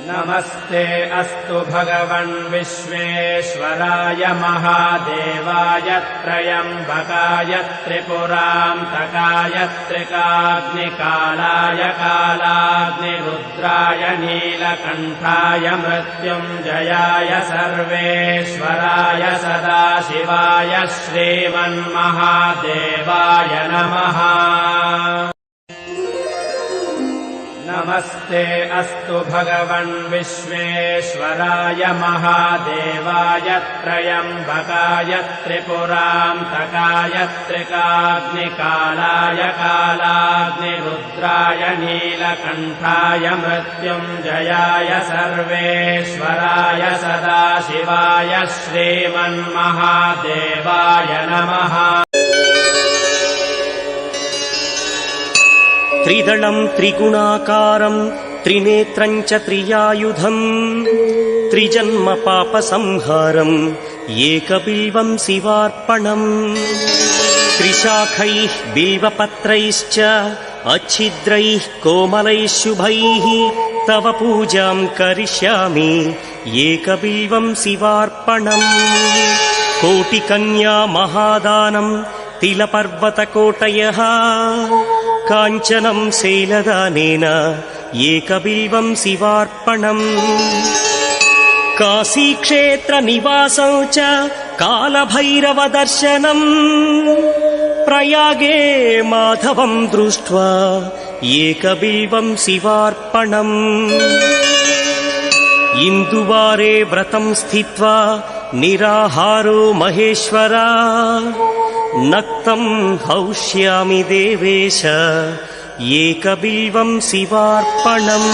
नमस्ते अस्तु भगवन् विश्वेश्वराय महादेवाय त्रयम्बकाय त्रिपुरान्तकाय त्रिकाग्निकालाय कालाग्निरुद्राय नीलकण्ठाय मृत्युञ्जयाय सर्वेश्वराय सदाशिवाय श्रीमन्महादेवाय नमः। नमस्ते अस्तु भगवन् विश्वेश्वराय महादेवाय त्रयम्बकाय त्रिपुरान्तकाय त्रिकाग्निकालाय कालाग्निरुद्राय नीलकण्ठाय मृत्युञ्जयाय सर्वेश्वराय सदाशिवाय श्रीमन्महादेवाय नमः। त्रिदलं त्रिगुणाकारं त्रिनेत्रं च त्रियायुधं त्रिजन्म पापसंहारं एकबिल्वं शिवार्पणम् त्रिशाखैः बिल्वपत्रैश्च अच्छिद्रैः कोमलैः शुभैः तव पूजां करिष्यामि एकबिल्वं शिवार्पणम् कोटिकन्या महादानं तिलपर्वतकोटयः काञ्चनं शैलदानेन एकबिल्वं शिवार्पणम् काशीक्षेत्रनिवासं च कालभैरवदर्शनम् प्रयागे माधवं दृष्ट्वा एकबिल्वं शिवार्पणम् इन्दुवारे व्रतं स्थित्वा निराहारो महेश्वरा नक्तं हौष्यामि देवेश एकबिल्वं शिवार्पणम्।